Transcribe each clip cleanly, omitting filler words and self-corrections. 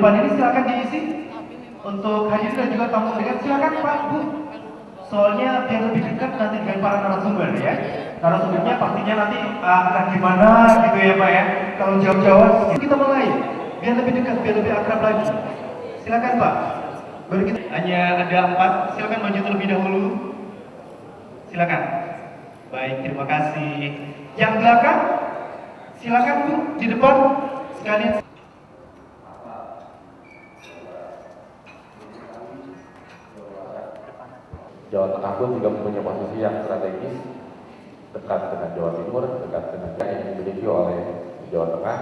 depan ini silakan diisi untuk hadirin dan juga tamu undangan. Silakan Pak Bu. Soalnya biar lebih dekat nanti dengan para narasumber ya. Narasumbernya pastinya nanti akan gimana gitu ya Pak ya. Kalau jawab-jawab kita mulai. Biar lebih dekat, biar lebih akrab lagi. Silakan Pak. Baru kita hanya ada 4. Silakan maju terlebih dahulu. Silakan. Baik, terima kasih. Yang belakang, silakan Bu di depan sekalian. Jawa Tengah pun juga mempunyai posisi yang strategis, dekat dengan Jawa Timur, dekat dengan yang dimiliki oleh Jawa Tengah,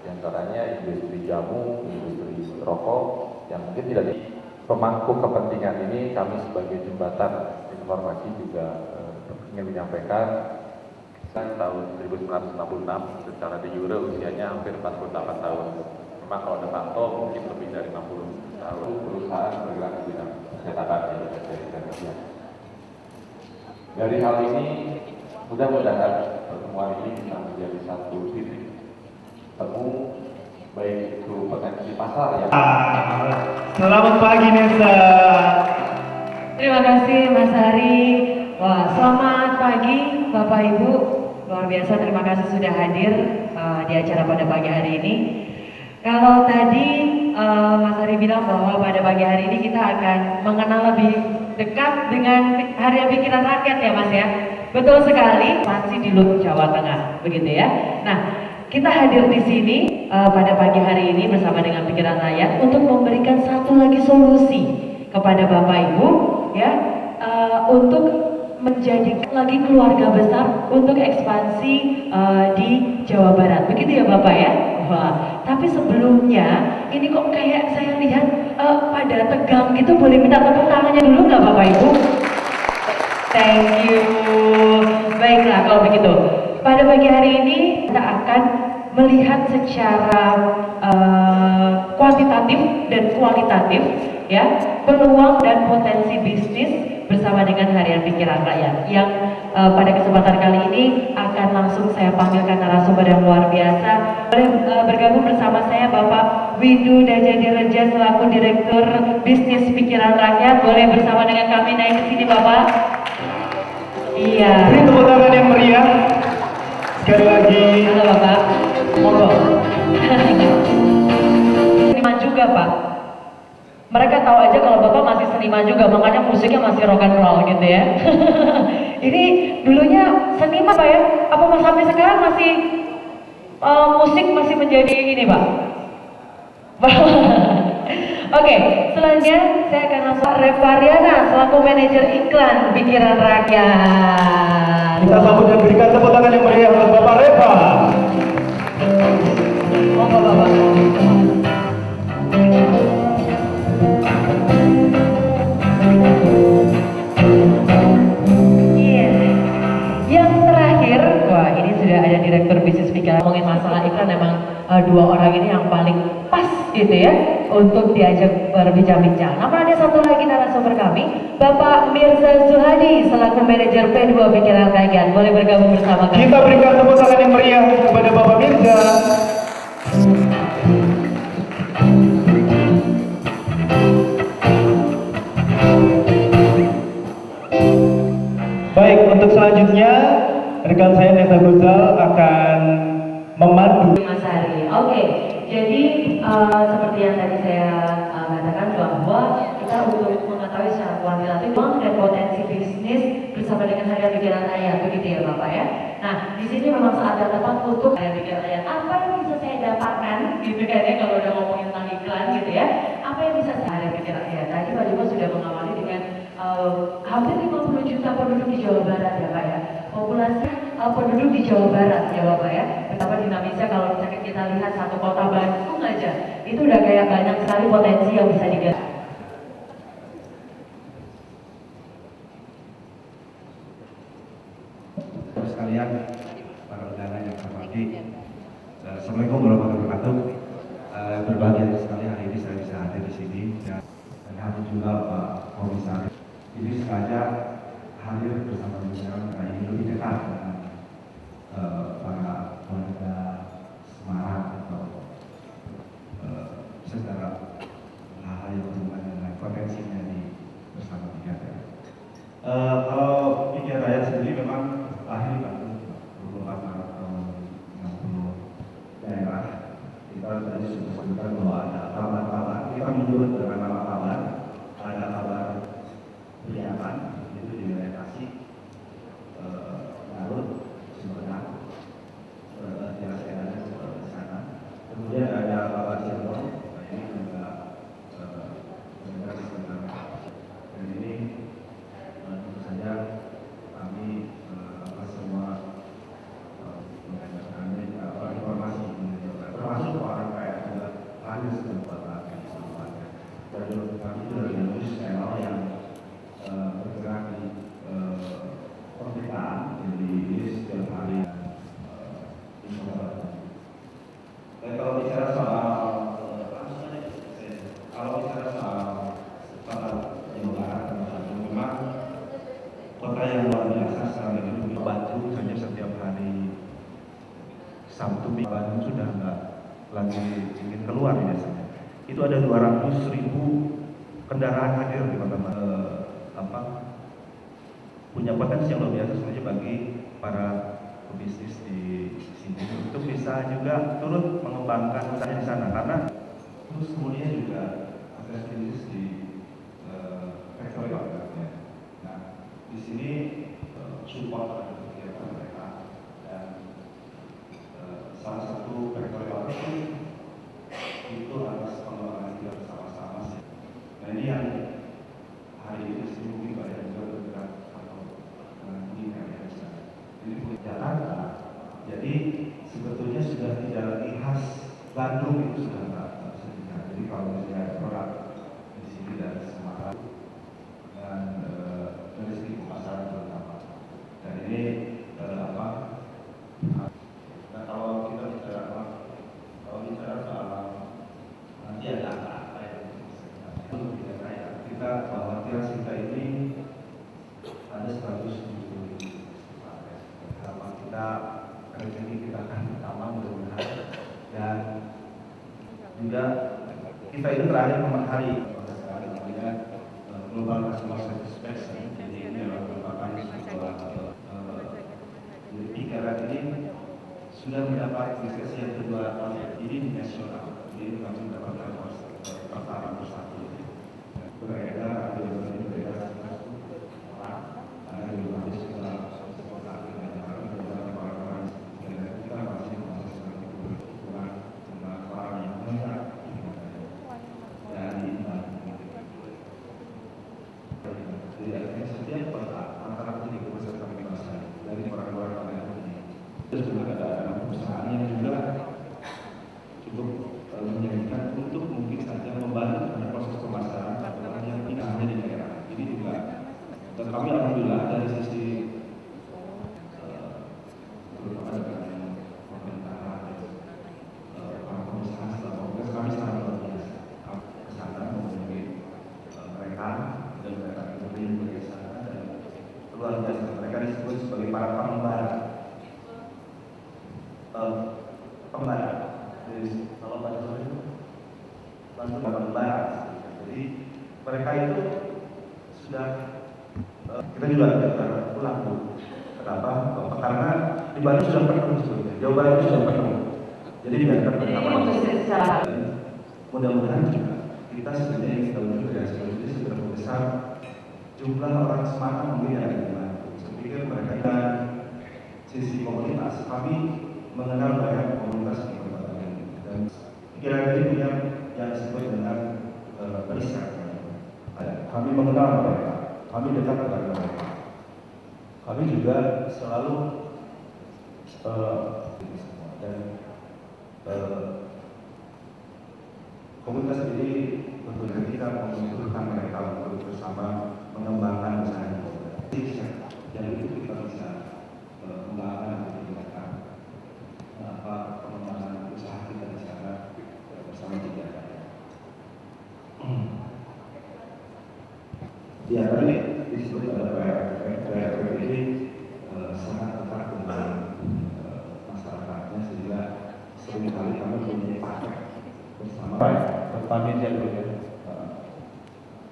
diantaranya industri jamu, industri rokok, yang mungkin tidak di pemangku kepentingan ini. Kami sebagai jembatan informasi juga ingin menyampaikan tahun 1966 secara de jure usianya hampir 48 tahun. Memang kalau de facto mungkin lebih dari 60 tahun. Perusahaan bergerak di bidang percetakan dari Indonesia. Dari hal ini mudah-mudahan pertemuan ini bisa menjadi satu titik temu, baik itu potensi pasar ya. Selamat pagi Nesa. Terima kasih Mas Hari. Wah, selamat pagi Bapak Ibu. Luar biasa, terima kasih sudah hadir di acara pada pagi hari ini. Kalau tadi Mas Hari bilang bahwa pada pagi hari ini kita akan mengenal lebih dekat dengan Harian Pikiran Rakyat ya Mas ya. Betul sekali, masih di Lut Jawa Tengah, begitu ya. Nah, kita hadir di sini pada pagi hari ini bersama dengan Pikiran Rakyat untuk memberikan satu lagi solusi kepada Bapak Ibu ya, untuk menjadikan lagi keluarga besar untuk ekspansi di Jawa Barat, begitu ya Bapak ya. Wah, tapi sebelumnya ini kok kayak saya lihat pada tegang gitu, boleh minta tepuk tangannya dulu nggak Bapak Ibu? Thank you. Baiklah kalau begitu, pada pagi hari ini kita akan melihat secara kuantitatif dan kualitatif ya, peluang dan potensi bisnis bersama dengan Harian Pikiran Rakyat yang pada kesempatan kali ini akan langsung saya panggilkan narasumber yang luar biasa. Boleh bergabung bersama saya Bapak Widu Dajadireja selaku Direktur Bisnis Pikiran Rakyat. Boleh bersama dengan kami naik ke sini Bapak. Iya. Beri tepuk tangan yang meriah. Sekali lagi. Halo Bapak. Monggo. Seniman juga Pak. Mereka tahu aja kalau Bapak masih seniman juga, makanya musiknya masih rock and roll gitu ya. Ini dulunya seniman Pak ya? Apa sampai sekarang masih musik masih menjadi ini Pak? Oke, selanjutnya saya akan langsung Revariana selaku manajer iklan Pikiran Rakyat. Kita sambut dan berikan tepuk tangan yang meriah untuk Bapak Reva. Monggo Bapak. Iya. Yang terakhir, wah ini sudah ada Direktur Bisnis Pikiran. Ngomongin masalah iklan memang dua orang ini yang paling pas gitu ya untuk diajak berbincang-bincang. Namun ada satu lagi narasumber kami, Bapak Mirza Zuhadi selaku manajer P2 Pikiran Rakyat. Boleh bergabung bersama kami. Kita berikan tepuk tangan yang meriah kepada Bapak Mirza. Baik, untuk selanjutnya rekan saya Nesa Gozal akan memandu. Mas Hari. Oke, jadi seperti yang tadi saya katakan bahwa kita untuk mengetahui secara kuantitatif peluang dan potensi bisnis bersama dengan Harian Pikiran Rakyat, begitu ya Bapak ya. Nah, di sini memang saat yang tepat untuk Harian Pikiran Rakyat. Apa yang bisa saya dapatkan, gitu kan ya, kalau udah ngomongin tentang iklan gitu ya. Apa yang bisa saya Harian Pikiran Rakyat? Tadi Pak Joko sudah mengawali dengan hampir 50 juta penduduk di Jawa Barat ya Pak ya. Populasi penduduk di Jawa Barat ya Bapak ya. Betapa dinamisnya kalau misalkan kita lihat satu kota Bandung aja, itu udah kayak banyak sekali potensi yang bisa digali. Sekalian para undangan yang saya hormati, Assalamualaikum warahmatullahi wabarakatuh. Berbahagia sekali hari ini saya bisa hadir di sini dan hadir juga Pak Komisaris. Ini sengaja hadir bersama dengan kali ini lebih dekat dengan para warga Semarang atau secara hal-hal yang berhubungan dengan potensinya di bersama Pikiran Rakyat. Kalau Pikiran Rakyat sendiri memang lahir di Bandung 24 Maret tahun 60 daerah. Kita tadi sudah sebutkan bahwa ada kabar-kabar, kita menyebut dengan nama kabar, ada kabar Priapan, itu di wilayah Tasik, Garut, Sumedang, yang saya ada di sana. Kemudian ada kabar Cirebon, ini juga sebenarnya, dan ini tentu saja kami semua mengadakan informasi termasuk orang kayak juga hadir setempat di semuanya. Dan kami juga dari nulis channel yang bergerak di pemberitaan, jadi ini setiap hari informasi. Dan kalau bicara soal Jawa Barat, memang kota yang luar biasa sekarang ini. Bandung saja setiap hari Sabtu Bandung sudah nggak lagi ingin keluar biasanya. Itu ada 200.000 kendaraan hadir di kota punya potensi yang luar biasa sebenarnya bagi para pebisnis di sini untuk bisa juga turut mengembangkan usahanya di sana, karena terus kemudian juga ada bisnis di factory outletnya. Nah, di sini support ada kegiatan mereka, dan salah satu factory outlet itu harus pengembangan kita bersama-sama sih. Nah, ini yang hari ini sih mungkin banyak juga bergerak atau ini kayak ini punya Jakarta. Jadi sebetulnya sudah tidak lagi khas Bandung, itu sudah nggak bisa. Jadi kalau misalnya produk di sini dari Semarang dan dari segi pemasaran terutama, dan ini nah kalau kita bicara soal nanti ada apa yang kita bahwa Tiras kita ini ada 170 sama kita rezeki kita akan pertama mudah-mudahan, dan juga kita ini terakhir hari Global Customer Satisfaction. Jadi ini merupakan sebuah Pikiran ini sudah mendapat diskresi yang kedua ini di nasional. Jadi kami mendapatkan pertama bersatu beredar ada yang beredar orang, ada yang habis kita kita masih berhubungan dengan orang yang benar dari setiap kota antara ini perusahaan kami bahasa dari orang-orang yang ini. Terus juga ada perusahaan yang juga cukup menjanjikan untuk mungkin saja membantu pada proses pemasaran yang tidak hanya di daerah. Ini juga dan kami alhamdulillah dari sisi terutama dengan pemerintahan para pengusaha setelah kongres kami sangat luar biasa kesana mengunjungi mereka, dan mereka kemudian berkesana dan luar biasa. Mereka disebut sebagai para pengembara. Pengembara, jadi kalau pada sore itu langsung pengembara. Jadi mereka itu sudah kita juga pulang Bu. Kenapa? Karena di Bandung sudah penuh sebetulnya, Jawa Barat sudah penuh. Jadi biarkan mereka. Mudah-mudahan juga kita sebenarnya yang kita menuju dari sebelumnya sudah membesar jumlah orang semangat mungkin yang ada di Bandung. Saya pikir mereka sisi komunitas, kami mengenal banyak komunitas di kota Bandung, dan Pikiran ini punya yang disebut dengan periset. Kami mengenal mereka, kami dekat dengan mereka. Kami juga selalu dan komunitas ini tentunya kita membutuhkan mereka untuk bersama mengembangkan usahanya. Jadi itu kita bisa mengembangkan mereka pengembangan usaha kita di sana bersama Pikiran Rakyat. Ya, tadi disebut ada PR ini sangat dekat dengan masyarakatnya, sehingga seringkali kami mempunyai paket bersama Kami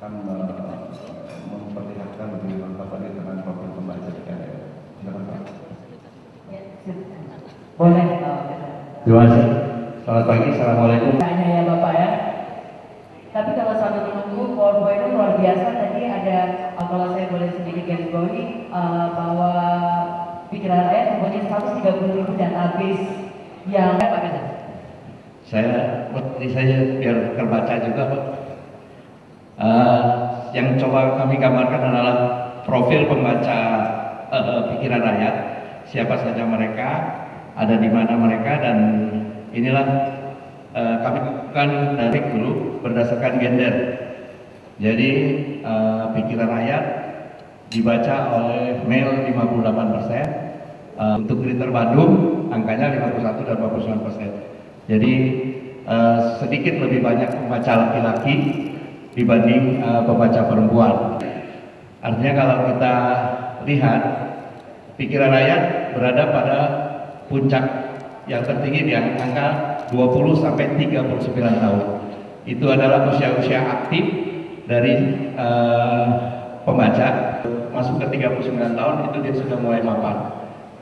akan memperlihatkan bagaimana Bapak dengan profil pembaca di KRL. Silakan Pak. Boleh. Terima kasih. Selamat pagi, assalamualaikum. Tanya ya Bapak ya. Tapi kalau sambil menunggu PowerPoint itu luar biasa. Tadi ada, kalau saya boleh sedikit garis bawahi, bahwa pikiran rakyat mempunyai 130.000 database yang Pak Gaza. Saya biar terbaca juga Pak. Yang coba kami gambarkan adalah profil pembaca pikiran rakyat, siapa saja mereka, ada di mana mereka, dan inilah kami lakukan dari dulu berdasarkan gender. Jadi pikiran rakyat dibaca oleh male 58%, untuk Greater Bandung angkanya 51 dan 49%. Jadi sedikit lebih banyak pembaca laki-laki dibanding pembaca perempuan. Artinya kalau kita lihat, pikiran rakyat berada pada puncak yang tertinggi di angka 20 sampai 39 tahun. Itu adalah usia-usia aktif dari pembaca. Masuk ke 39 tahun itu dia sudah mulai mapan.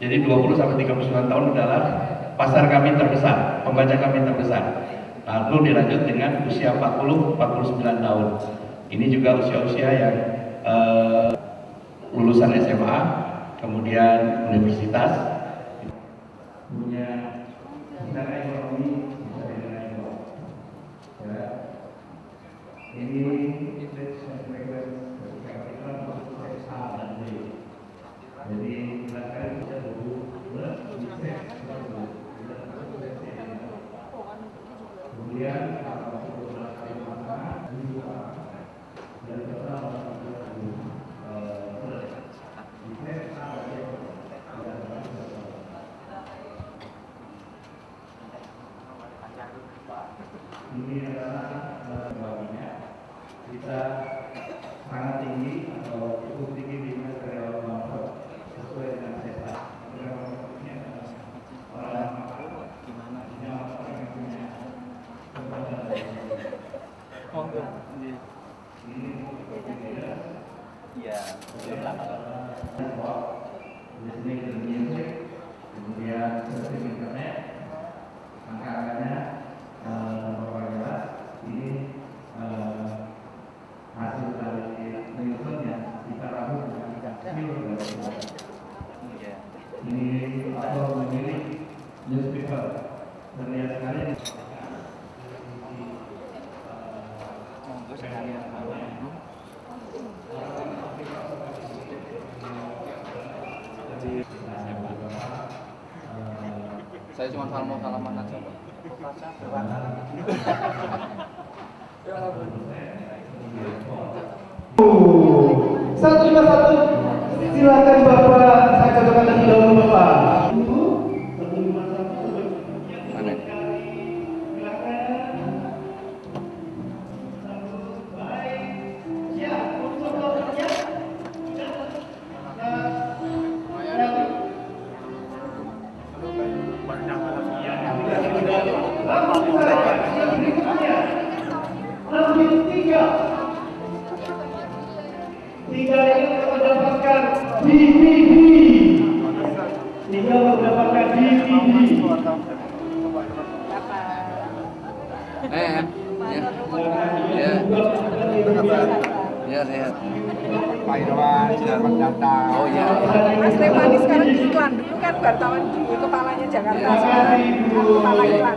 Jadi 20 sampai 39 tahun adalah pasar kami terbesar, pembaca kami terbesar. Lalu dilanjut dengan usia 40-49 tahun. Ini juga usia-usia yang lulusan SMA, kemudian universitas, punya secara ekonomi bisa dinilai ya. Ini indeks frekuensi ketika masuk ke A dan B. Jadi silakan bisa dulu kemudian ini adalah baginya kita sangat tinggi atau cukup tinggi di material mampu sesuai dengan SETA. Kemudian sistem internet, angka-angkanya ini hasil dari Nielsen yang kita ramu dengan ini atau memilih newspaper terlihat sekali. Saya cuma mau salaman aja, Pak. Satu lima satu, silakan Bapak, saya cocokkan terlebih dahulu Bapak. Mana? Tiga ini mendapatkan DVD. Tiga mendapatkan DVD. Ya, sehat. Pak Irwan, Sidarwan Data. Oh iya. Mas Rewani sekarang di iklan, dulu kan wartawan di kepalanya Jakarta, sekarang kepala iklan.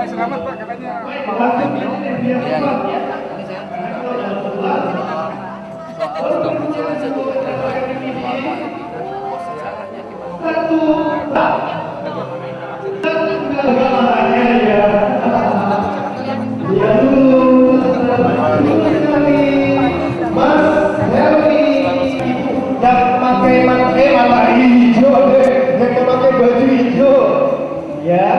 Selamat Pak, katanya. Iya. Ini saya soal sudah muncul aja tuh sejarahnya gimana? Mas Helmi yang pakai mata hijau deh, yang pakai baju hijau, ya.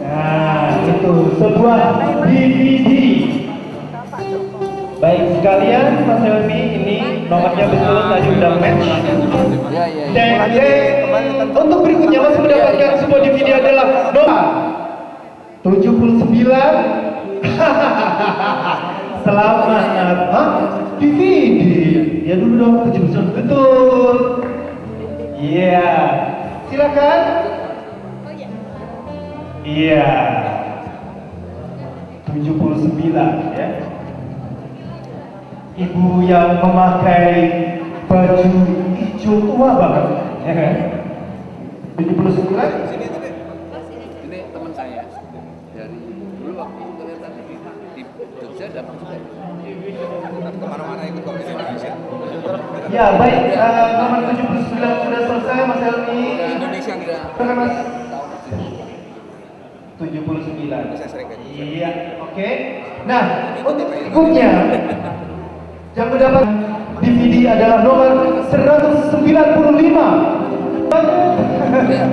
Nah, itu sebuah DVD. Baik sekalian, Mas Helmi, ini nomornya betul tadi udah match. Dan untuk berikutnya masih mendapatkan sebuah DVD adalah nomor 79. Selamat. Hah? DVD. Ya dulu dong 79. Betul. Iya. Silakan. Iya. 79 ya. Ibu yang memakai baju hijau tua banget, ya kan? 79. Ini teman saya dari dulu waktu ternyata di Jogja dapat juga. Kemana-mana ikut kok di Indonesia. Ya baik, nomor 79 sudah selesai Mas Helmi. Indonesia enggak. Silakan Mas. Tahun 79. Saya sering kayak gitu. Iya, oke. Nah, untuk berikutnya yang mendapat DVD adalah nomor 195.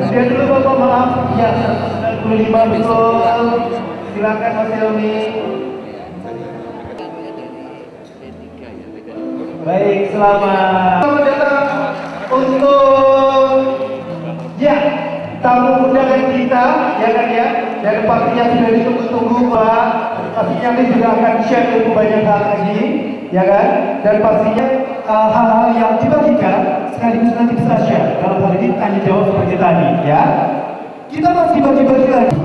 Dia dulu Bapak, maaf. Ya, 195 betul. Silakan Mas Helmi. Baik, selamat. Selamat datang untuk ya tamu undangan kita, ya kan ya. Dan pastinya sudah ditunggu-tunggu Pak. Pastinya nanti juga akan share lebih banyak hal lagi, ya kan. Dan pastinya hal-hal yang dibagikan sekaligus nanti bisa share. Kalau hal ini tanya jawab seperti tadi, ya. Kita masih bagi-bagi lagi.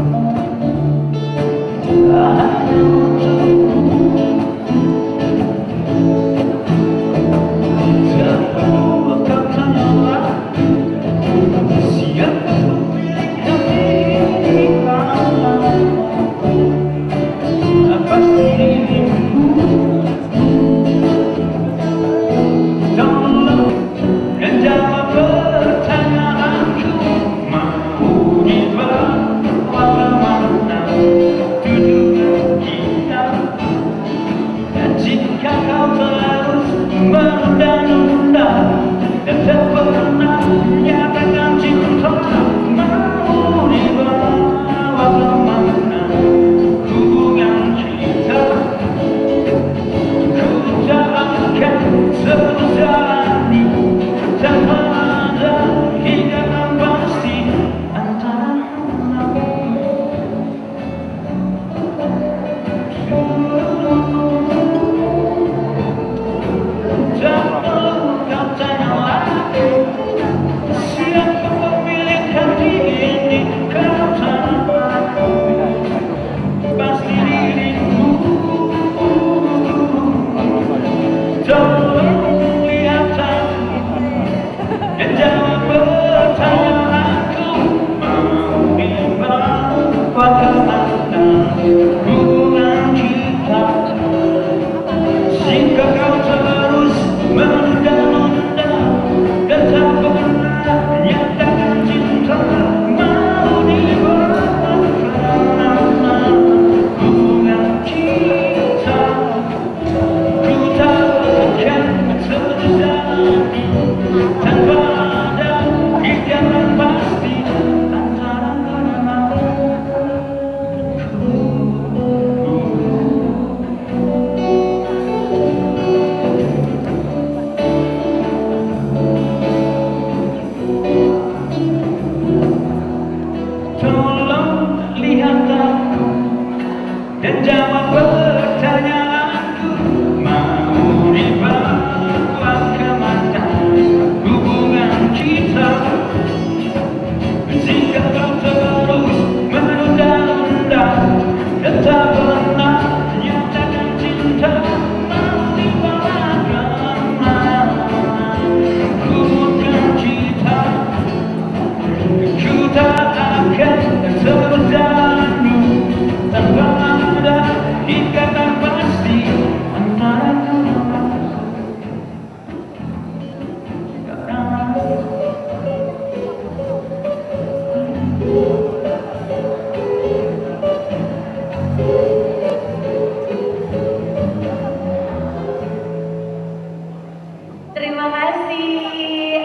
Terima kasih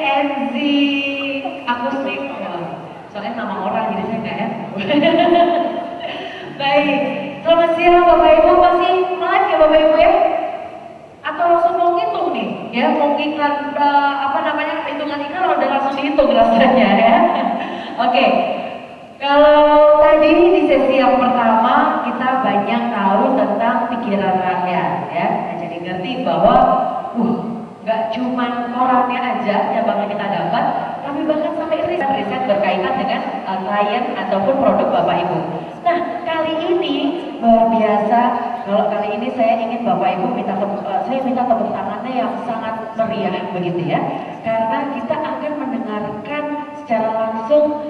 Enzi Akustik. Soalnya nama orang jadi saya nggak Baik, selamat siang Bapak Ibu. Masih live ya Bapak Ibu ya? Atau langsung mau ngitung nih? Ya, mau iklan hitungan iklan udah langsung dihitung rasanya ya. Oke. Kalau tadi di sesi yang pertama kita banyak tahu tentang pikiran rakyat ya. Nah, jadi ngerti bahwa nggak cuma korannya aja yang bakal kita dapat, tapi bahkan sampai riset berkaitan dengan klien ataupun produk Bapak Ibu. Nah, kali ini luar biasa. Kalau kali ini saya ingin Bapak Ibu saya minta tepuk tangannya yang sangat meriah begitu ya, karena kita akan mendengarkan secara langsung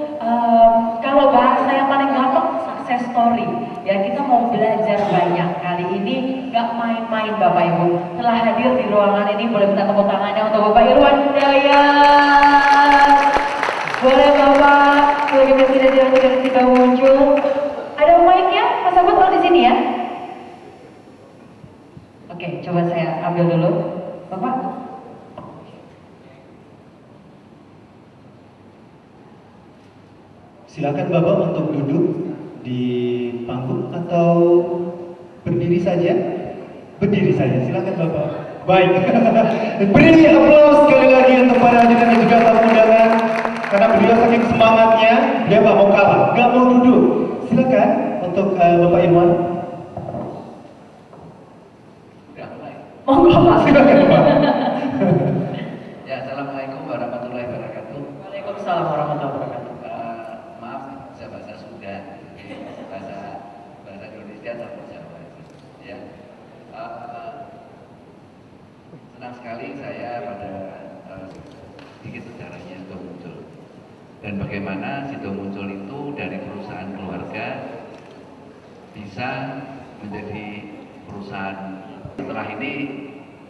kalau bahasa yang paling gampang success story ya. Kita mau belajar banyak kali ini, nggak main-main Bapak Ibu. Telah hadir di ruangan ini, boleh minta tepuk tangannya untuk Bapak Irwan Hidayat. Boleh Bapak sebagai presiden direktur kita muncul. Ada mic-nya, Mas Abud kalau di sini ya. Oke, coba saya ambil dulu, Bapak. Silakan Bapak untuk duduk di panggung atau berdiri saja. Berdiri saja, silakan Bapak. Baik. Beri aplaus sekali lagi untuk para hadirin dan juga tamu undangan, karena beliau saking semangatnya, dia nggak mau kalah, nggak mau duduk. Silakan untuk Bapak Irwan. Monggo Pak. Silakan Pak. Ya, assalamualaikum warahmatullahi wabarakatuh. Waalaikumsalam warahmatullahi wabarakatuh. Maaf, saya bahasa Sunda, bahasa Indonesia sama Jawa. Ya, senang sekali saya pada sedikit sejarahnya Sido Muncul dan bagaimana Sido Muncul itu dari perusahaan keluarga bisa menjadi perusahaan. Setelah ini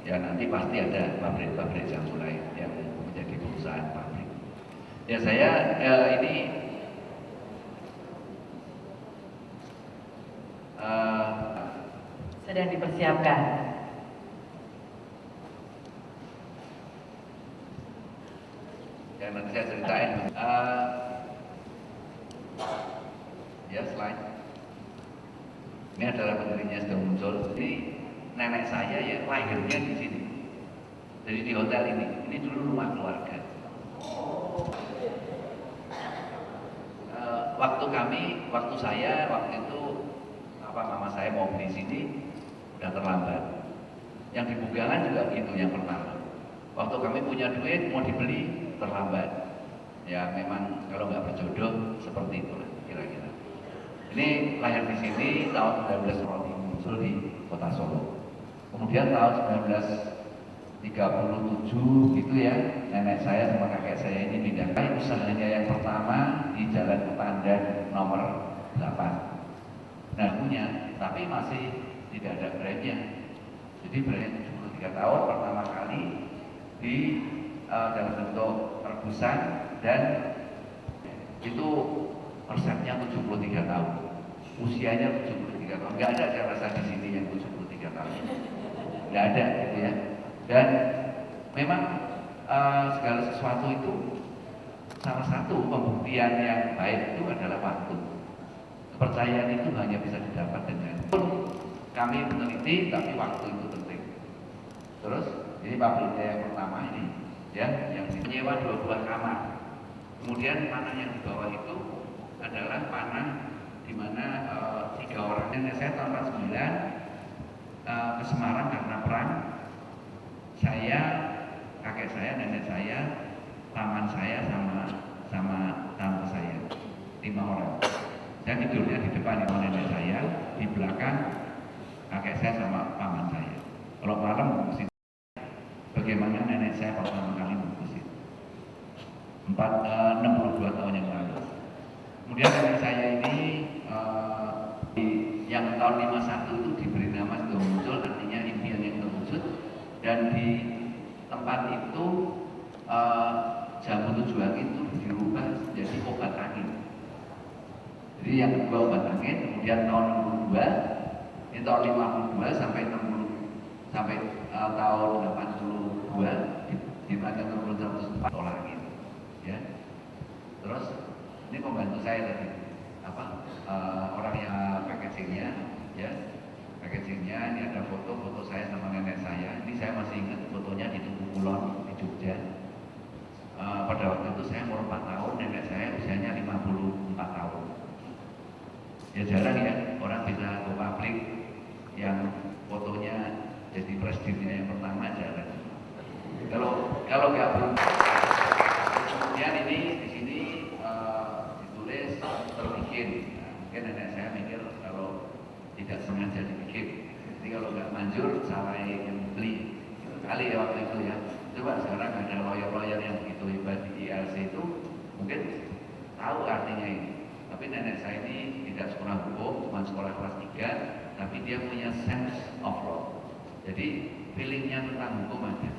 ya nanti pasti ada pabrik-pabrik jamu lain yang menjadi perusahaan pabrik. Ya saya ini sedang dipersiapkan. yang nanti saya ceritain. Ya slide. Ini adalah pendirinya Sido Muncul. Ini nenek saya ya lahirnya di sini. Jadi di hotel ini. Ini dulu rumah keluarga. Waktu saya itu mama saya mau beli sini udah terlambat. Yang di Bugangan juga begitu yang pertama. Waktu kami punya duit mau dibeli terlambat. Ya memang kalau nggak berjodoh seperti itulah kira-kira. Ini lahir di sini tahun 1905 muncul di Kota Solo. Kemudian tahun 1937 gitu ya, nenek saya sama kakek saya ini pindah. Usahanya yang pertama di Jalan Kepandan nomor 8. Nah punya, tapi masih tidak ada brandnya. Jadi brandnya 73 tahun pertama kali di dalam bentuk rebusan dan itu resepnya 73 tahun. Usianya 73 tahun. Nggak ada saya rasa di sini yang 73 tahun. Nggak ada gitu ya. Dan memang segala sesuatu itu salah satu pembuktian yang baik itu adalah waktu. Kepercayaan itu hanya bisa didapat dengan kami meneliti, tapi waktu itu penting. Terus ini pabriknya yang pertama ini, ya, yang menyewa 2 buah kamar. Kemudian panah yang di bawah itu adalah panah di mana 3 orang. Nenek saya tahun 49 ke Semarang karena perang. Saya, kakek saya, nenek saya, paman saya sama tante saya, 5 orang. Saya tidurnya di depan itu nenek saya, di belakang kakek saya sama paman saya. Kalau malam mesti bagaimana nenek saya pertama kali membusik 62 tahun yang lalu. Kemudian nenek saya ini yang tahun 51 itu diberi nama Sido Muncul, artinya impian yang terwujud. Dan di tempat itu jamu tujuan itu dirubah menjadi obat angin. Jadi yang kedua obat angin, kemudian tahun 62, ini tahun 52 sampai 60 sampai tahun 82 di mana turun 104 dolar angin. Ya. Terus ini pembantu saya tadi orang yang packagingnya, ya. Packagingnya ini ada foto saya sama nenek saya. Ini saya masih ingat fotonya di Tugu Kulon di Jogja. Pada waktu itu saya umur 4 tahun, nenek saya usianya 54 tahun. Ya jarang yang fotonya jadi presidennya yang pertama jalan. Kalau nggak kemudian ini di sini ditulis terbikin. Nah, mungkin nenek saya mikir kalau tidak sengaja dibikin. Jadi kalau nggak manjur salah yang beli. Gitu kali ya waktu itu ya. Coba sekarang ada lawyer-lawyer yang begitu hebat di ILC itu mungkin tahu artinya ini. Tapi nenek saya ini tidak sekolah hukum, cuma sekolah kelas 3, tapi dia punya sense of law. Jadi feelingnya tentang hukum ada.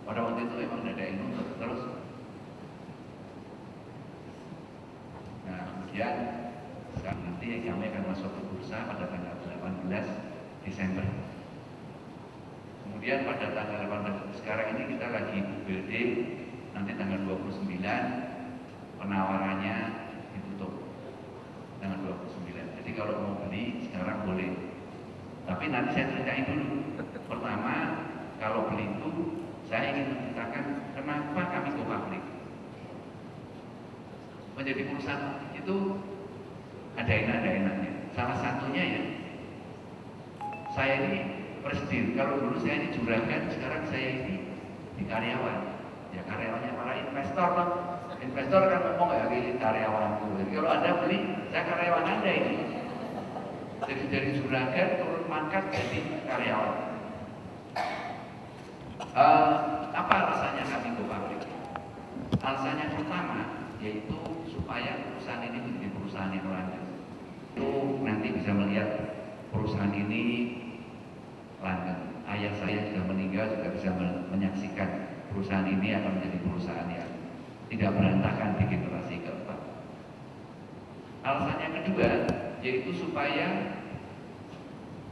Pada waktu itu memang ada yang nuntut terus. Nah kemudian sekarang nanti kami akan masuk ke bursa pada tanggal 18 Desember. Kemudian pada tanggal 18 sekarang ini kita lagi building, nanti tanggal 29 penawarannya ditutup tanggal 29. Jadi kalau mau beli sekarang boleh. Tapi nanti saya ceritain dulu. Pertama, kalau beli itu saya ingin menceritakan kenapa kami go public. Menjadi perusahaan itu ada enak-enaknya. Salah satunya ya, saya ini presiden. Kalau dulu saya ini juragan, sekarang saya ini di karyawan. Ya karyawannya para investor loh. Investor kan ngomong ya ini karyawanku. Jadi kalau Anda beli, saya karyawan Anda ini. Jadi dari juragan turun pangkat jadi karyawan. Apa alasannya kami go public? Alasannya pertama yaitu supaya perusahaan ini menjadi perusahaan yang lanjut. Itu nanti bisa melihat perusahaan ini lanjut. Ayah saya sudah meninggal juga bisa menyaksikan perusahaan ini akan menjadi perusahaan yang tidak berantakan di generasi keempat. Alasan yang kedua yaitu supaya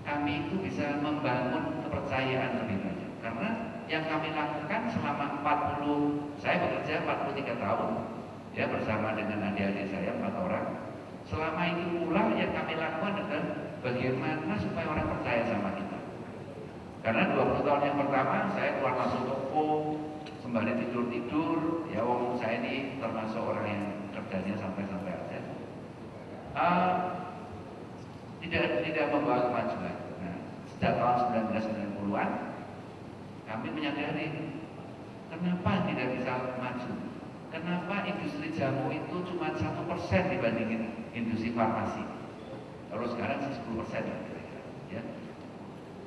kami itu bisa membangun kepercayaan lebih banyak. Karena yang kami lakukan selama saya bekerja 43 tahun ya bersama dengan adik-adik saya 4 orang. Selama itu pula yang kami lakukan adalah bagaimana supaya orang percaya sama kita. Karena 20 tahun yang pertama saya keluar masuk toko sembari tidur-tidur, ya wong saya ini termasuk orang yang kerjanya santai-santai aja. Tidak membawa kemajuan. Nah, sejak tahun 1990-an kami menyadari kenapa tidak bisa maju. Kenapa industri jamu itu cuma 1% dibandingin industri farmasi. Kalau sekarang sih 10% ya.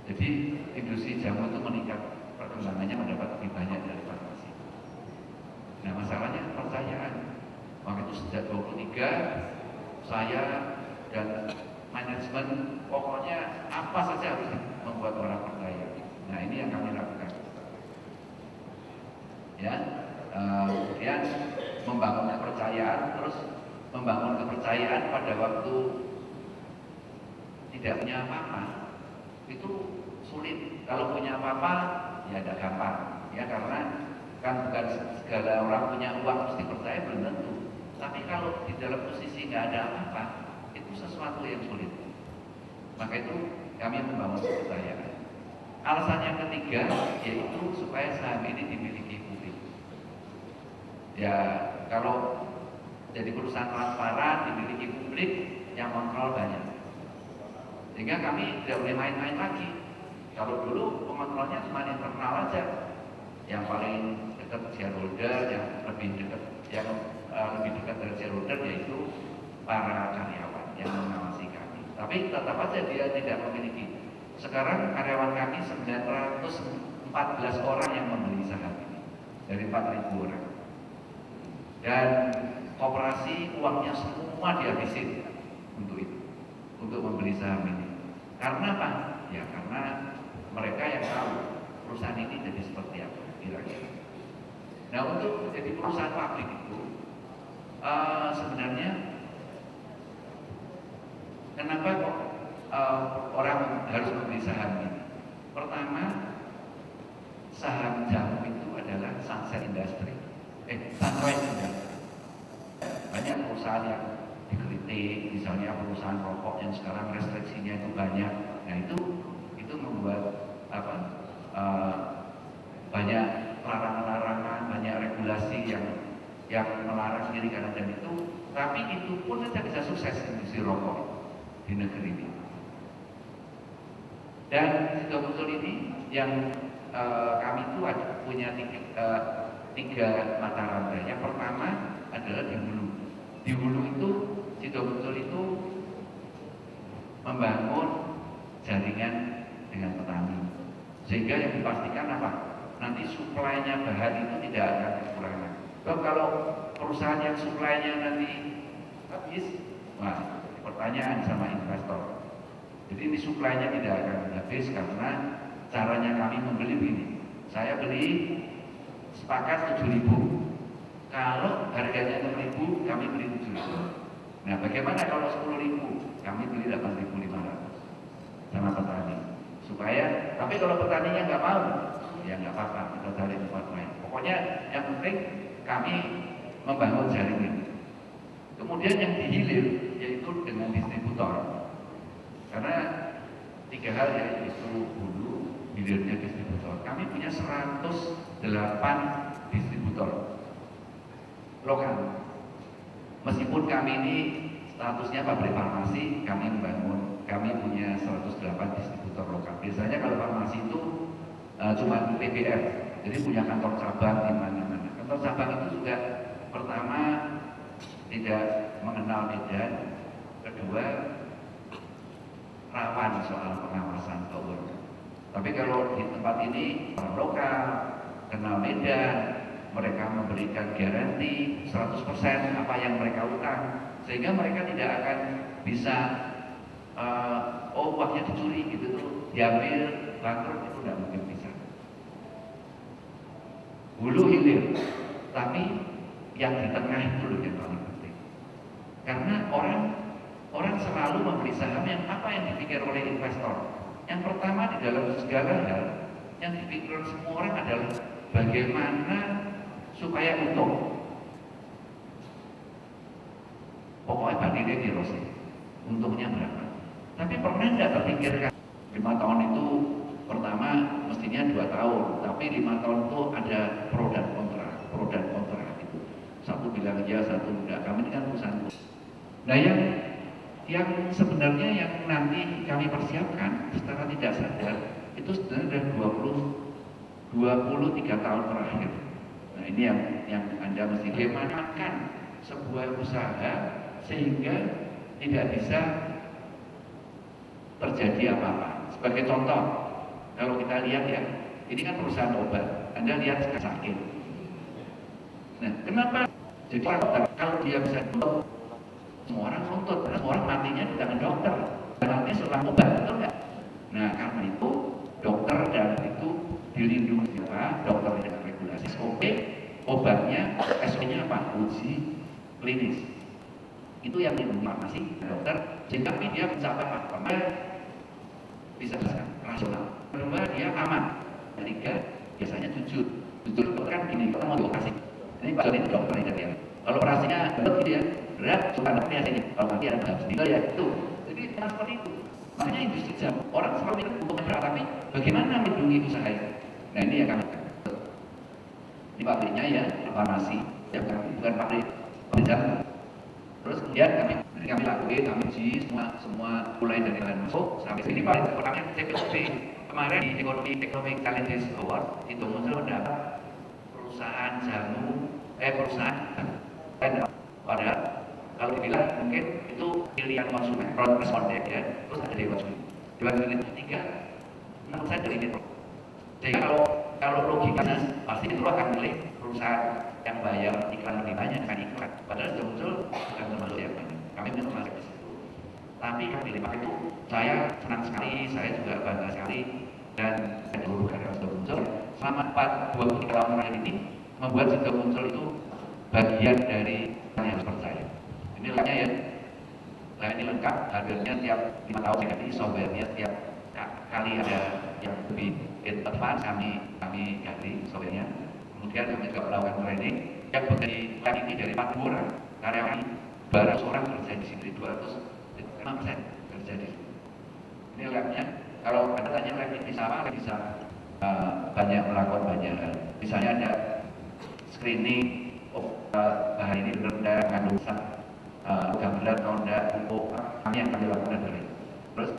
Jadi industri jamu itu meningkat, perkembangannya mendapat lebih banyak dari farmasi. Nah masalahnya kepercayaan. Maka itu sejak 23 saya dan manajemen pokoknya apa saja harus membuat orang percaya. Nah ini yang kami lakukan. Ya, kemudian membangun kepercayaan, terus membangun kepercayaan pada waktu tidak punya apa-apa itu sulit. Kalau punya apa-apa ya ada gampang ya, karena kan bukan segala orang punya uang mesti percaya, belum tentu. Tapi kalau di dalam posisi nggak ada apa-apa itu sesuatu yang sulit. Maka itu kami membangun kepercayaan. Alasan yang ketiga yaitu supaya saham ini dimiliki publik. Ya kalau jadi perusahaan transparan dimiliki publik yang kontrol banyak. Sehingga kami tidak boleh main-main lagi. Kalau dulu pengontrolnya cuma internal aja, yang paling dekat shareholder, yang lebih dekat dari shareholder yaitu para karyawan yang mengawasi kami. Tapi tetap aja dia tidak memiliki. Sekarang karyawan kami 914 orang yang membeli saham ini dari 4.000 orang. Dan koperasi uangnya semua dihabisin untuk itu, untuk membeli saham ini. Karena apa? Ya karena mereka yang tahu perusahaan ini jadi seperti apa kira-kira. Nah untuk menjadi perusahaan publik itu sebenarnya kenapa kok orang harus membeli saham ini? Pertama, saham jamu itu adalah sunset industry, sunrise industry. Banyak perusahaan yang dikritik, misalnya perusahaan rokok yang sekarang restriksinya itu banyak. Nah itu membuat banyak larangan-larangan, banyak regulasi yang melarang kiri kanan dan itu. Tapi itu pun tidak bisa sukses industri rokok di negeri ini. Dan Sidomuncul ini yang kami itu punya tiga mata rantai. Yang pertama adalah di hulu. Di hulu itu Sidomuncul itu membangun jaringan dengan petani, sehingga yang dipastikan apa? Nanti suplainya bahan itu tidak akan kekurangan. Kalau perusahaan yang suplainya nanti habis, wah, pertanyaan sama investor. Jadi ini suplainya tidak akan habis karena caranya kami membeli begini. Saya beli sepakat 7.000. Kalau harganya 6.000, kami beli 7.000. Nah, bagaimana kalau 10.000? Kami beli 8.500 sama petani. Supaya, tapi kalau petaninya nggak mau, ya nggak apa-apa, kita cari tempat lain. Pokoknya yang penting kami membangun jaringan. Kemudian yang dihilir yaitu dengan distributor. Karena tiga hal yaitu hulu, hilirnya distributor. Kami punya 108 distributor lokal. Meskipun kami ini statusnya pabrik farmasi, kami punya 108 distributor lokal. Biasanya kalau farmasi itu cuma PBF, jadi punya kantor cabang di mana-mana. Kantor cabang itu juga pertama tidak mengenal medan, kedua rawan soal pengawasan keuangan. Tapi kalau di tempat ini orang lokal, kenal medan, mereka memberikan garansi 100% apa yang mereka utang, sehingga mereka tidak akan bisa uangnya dicuri gitu tuh, diambil, bangkrut, itu tidak mungkin bisa. Hulu hilir, tapi yang di tengah itu loh yang paling penting. Karena orang selalu membeli saham yang apa yang dipikir oleh investor. Yang pertama di dalam segala hal yang dipikirkan semua orang adalah bagaimana supaya untung. Pokoknya bandingnya di Rosi, untungnya berapa. Tapi pernah nggak terpikirkan 5 tahun itu pertama mestinya 2 tahun, tapi 5 tahun itu ada pro dan kontra gitu. Satu bilang iya, satu enggak. Kami ini kan perusahaan. Nah yang sebenarnya yang nanti kami persiapkan secara tidak sadar itu sebenarnya sudah 23 tahun terakhir. Nah ini yang Anda mesti bagaimanakan sebuah usaha sehingga tidak bisa terjadi apa-apa. Sebagai contoh, kalau kita lihat ya, ini kan perusahaan obat. Anda lihat sakit. Nah, kenapa? Jadi dokter kalau dia bisa nuntut, semua orang nuntut, karena semua orang matinya di tangan dokter. Matinya setelah obat, betul nggak? Nah, karena itu dokter dan itu dilindungi apa? Dokter dengan regulasi SOP, obatnya SOP-nya apa? Uji klinis. Itu yang dilindungi farmasi dokter, sehingga dia mencapai apa? Bisa rasional. Kedua dia aman. Ketiga biasanya jujur itu kan gini, kita mau dioperasi ini Pak Joni itu dokter ini. Kalau operasinya berat gitu ya, berat suka nanti hasilnya. Kalau nanti ada dalam sendiri ya itu. Jadi seperti itu. Makanya industri jamu orang selalu mikir untuk berat, tapi bagaimana melindungi usaha itu? Nah ini yang kami di pabriknya ya farmasi, ya bukan pabrik jamu. Terus kemudian kami lakuin, kami uji semua mulai dari bahan masuk sampai sini paling pertama CPOP kemarin di Economic Challenges Award itu muncul mendapat perusahaan jamu padahal kalau dibilang mungkin itu pilihan konsumen responden ya, terus ada dewan juri ketiga 6% dari ini. Sehingga kalau logikanya pasti itu akan milih perusahaan yang bayar iklan lebih banyak dengan iklan, padahal sudah muncul bukan termasuk yang banyak. Kami memang masuk di situ. Tapi kami lihat itu saya senang sekali, saya juga bangga sekali dan seluruh karyawan sudah muncul selama 23 tahun terakhir ini membuat sudah muncul itu bagian dari yang harus percaya. Ini lainnya ya, ini lengkap, hardware-nya tiap 5 tahun saya ganti, software-nya tiap kali ada yang lebih advance kami ganti software-nya. Kemudian kami juga melakukan training yang menjadi lab ini dari 40 orang karyawan, 200 orang kerja di sini, 205% kerja di sini. Ini labnya, kalau Anda tanya lab ini bisa apa, bisa banyak melakukan banyak hal. Misalnya ada screening, bahan ini benar-benar mengandung logam berat atau enggak, untuk kami yang kami lakukan dari terus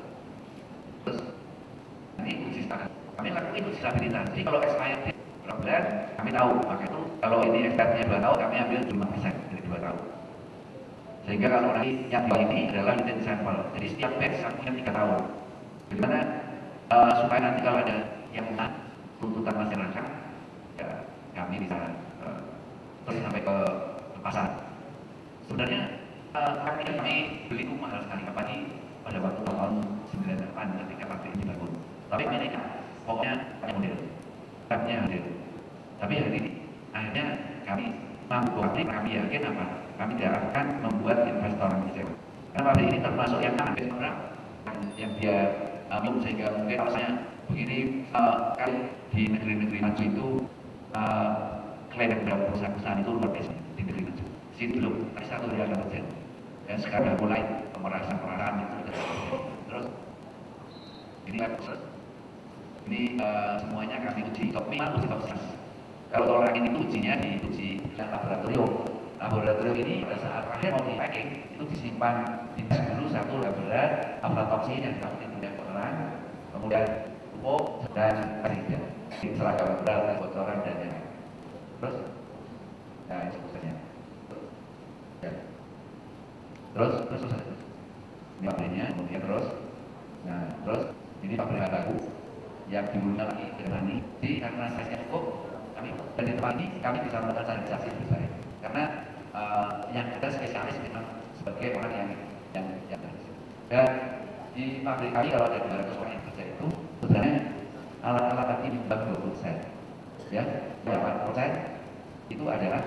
tapi itu stabilitas. Jadi kalau expired berapa bulan, kami tahu. Maka itu kalau ini expirednya 2 tahun, kami ambil 5% dari 2 tahun. Sehingga kalau nanti yang di ini adalah within sample. Jadi setiap batch kami punya 3 tahun. Bagaimana supaya nanti kalau ada yang tuntutan masyarakat, ya kami bisa terus sampai ke pasar. Sebenarnya kami beli rumah mahal sekali apalagi pada waktu tahun 98 ketika pabrik ini bangun. Tapi mereka pokoknya model, tapi hari ini akhirnya kami mampu pabrik, kami yakin apa? Kami tidak akan membuat investor yang kecewa. Karena pabrik ini termasuk yang orang yang dia ambil sehingga mungkin kalau saya begini kali di negeri-negeri maju itu klaim dari perusahaan-perusahaan itu luar biasa di negeri maju. Sini belum, tapi 1,5%. Dan sekarang mulai pemerasan itu. Terus ini semuanya kami uji top minimal uji top 100. Kalau orang ini ujinya diuji dalam laboratorium. Laboratorium ini pada saat akhir mau di packing itu disimpan di dulu satu laboratorium aflatoksin yang ditakutin oleh orang, kemudian pupuk dan karbon. Seragam berat, bocoran dan yang lain. Terus, nah itu seterusnya. Ya. Terus ini pabriknya, kemudian terus, nah terus ini pabrik baku yang dulunya lagi berani. Jadi karena size cukup, kami dan di tempat ini kami bisa melakukan sanitasi lebih baik. Karena yang kita spesialis memang sebagai orang yang dan di pabrik kami kalau ada 200 orang yang kerja itu sebenarnya alat-alat ini bukan 20%, ya, 8% itu adalah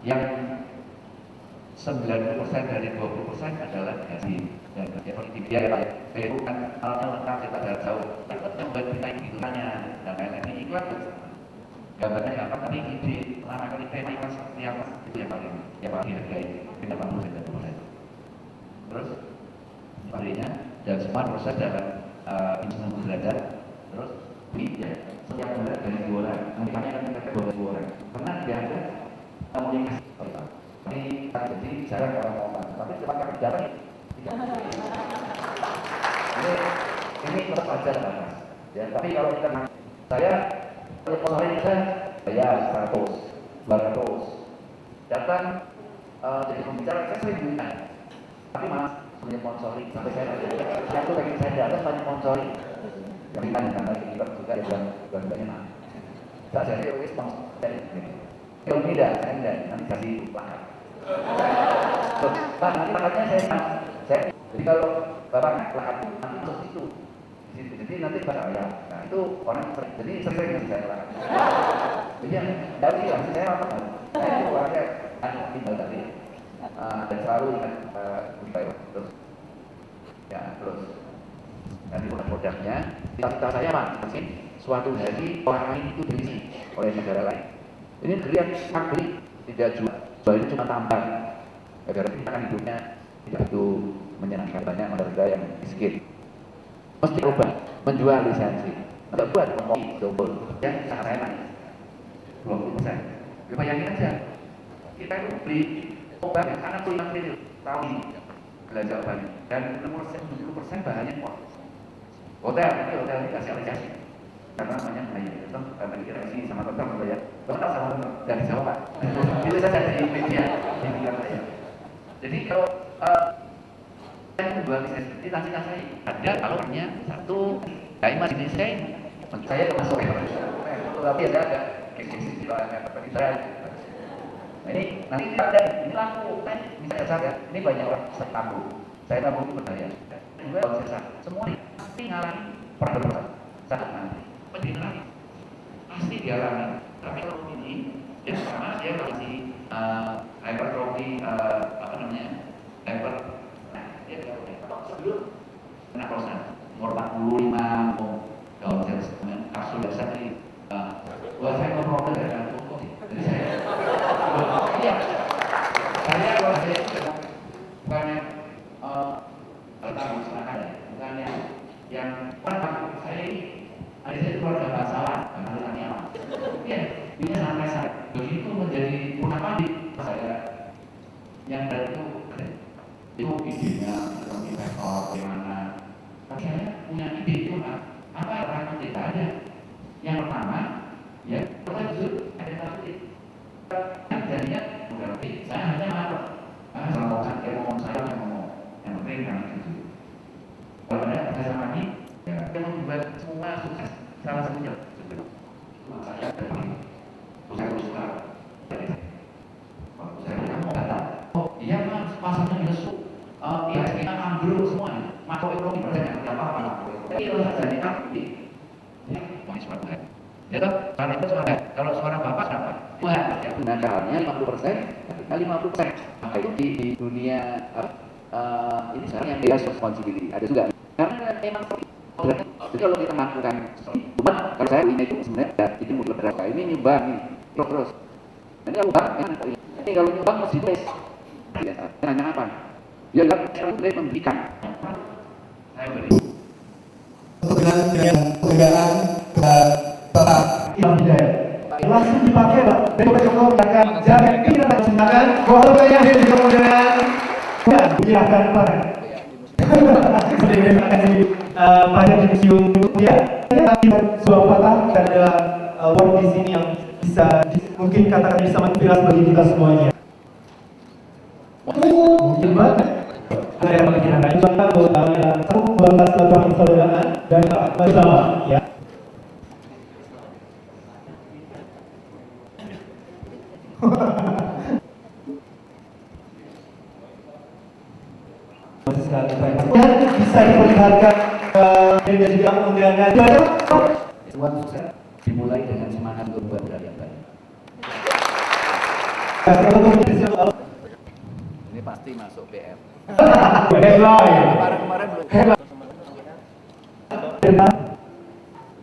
yang 90% dari 20% adalah gaji dan kerja politik dia ya Pak. Itu kan alatnya lengkap kita jarak jauh. Yang buat kita gitu tanya dan lain-lain ini iklan gambarnya apa tapi ide lama kali tema iklan seperti apa itu yang paling dihargai 80%. Terus pabriknya dan semua proses dalam instrumen belajar terus ini ya setiap bulan dari 2 orang kami akan mencapai 2 orang karena dianggap komunikasi ini jadi jarang orang ngomong tapi cuma kami jarang ini tetap aja mas ya tapi kalau kita saya sponsorin saya bayar 100 200 datang jadi pembicara saya sering bilang tapi mas punya sponsori sampai saya satu lagi saya di atas banyak sponsori yang kita karena kita juga yang banyak saya jadi wis sponsor kalau tidak saya tidak nanti kasih bahan Pak nanti paketnya saya jadi kalau bapak lahan nanti masuk situ jadi nanti bapak ya nah itu orang jadi sering yang saya lakukan jadi yang dari yang saya apa saya itu orangnya tinggal tadi dan selalu ingat terus ya terus nanti produknya cita-cita saya Pak mungkin suatu hari orang lain itu diisi oleh negara lain ini negeri yang pabrik tidak jual itu cuma tambang negara kita kan hidupnya tidak itu menyenangkan banyak warga yang miskin mesti ubah menjual lisensi tidak buat kopi double yang sangat enak 20%. Bayangin aja kita itu beli obat yang sangat sulit tahun ini belanja obatnya dan 60% bahannya kok hotel ini kasih alokasi karena banyak bayar tetap kira sini sama tetap bayar tetap sama dari Jawa Pak itu saja di media di tingkat saya jadi kalau saya menjual lisensi cita-cita saya ada kalau hanya satu dari masjid saya termasuk tapi ada gengsi di luarnya seperti saya ini nanti ada ini laku misalnya saya ini banyak orang saya tabung itu berdaya juga saya semua pasti ngalami perang saat nanti pendidikan pasti dialami tapi kalau ini yang pertama dia masih hypertrophy apa namanya hyper dia sebelum kena kosan umur 45 kalau saya sebenarnya kapsul dasar ini buat saya mau problem dari pokok jadi saya iya saya kalau saya itu bukannya bukan yang saya ini ada saya keluarga bangsawan karena tanya apa iya ini sampai saya begitu menjadi apa di saya yang dari itu idenya investor gimana tapi saya punya ide itu apa orang tidak ada. Yang pertama, ya, jujur, ada tapi jadinya bukan lebih. Saya hanya marah. Kalau saya ngomong saya ngomong, yang penting kami jujur. Kalau ada saya lagi, ya, yang membuat semua sukses, salah satunya jujur. Saya saya suka. Saya ngomong kata, oh iya mas, pasarnya lesu, iya kita ambruk semua, makroekonomi berarti tidak apa-apa. Tapi kalau saya jadi kami, ya, mau suara Tuhan. Ya toh, suara itu suara. Kalau suara bapak berapa? Tuhan. Ya, nah caranya 50%, kali 50%. Maka itu di dunia ini sekarang yang bebas responsibility ada juga. Karena memang jadi kalau kita melakukan, cuma kalau saya ini itu sebenarnya ini mulai berapa ini nyumbang ini terus. Ini kalau nyumbang, ini kalau nyumbang mesti tulis. Ya, nanya apa? Ya kan tulis memberikan. Saya beri. Pekerjaan tetap hidayah langsung dipakai Pak. Dari Pak Jokowi akan jangan kita gunakan bahwa yang kemudian menyerahkan Pak. Terima kasih banyak di museum ya. Sebuah patah ada word di sini yang bisa mungkin katakan bisa menginspirasi bagi kita semuanya. Mungkin banget. Ada yang menginspirasi juga bahwa satu membahas tentang persaudaraan dan bersama ya. Dan bisa diperlihatkan dan juga undangan Semua sukses dimulai dengan semangat untuk berbuat yang baik. Ini pasti masuk PM. Headline. Kemarin belum.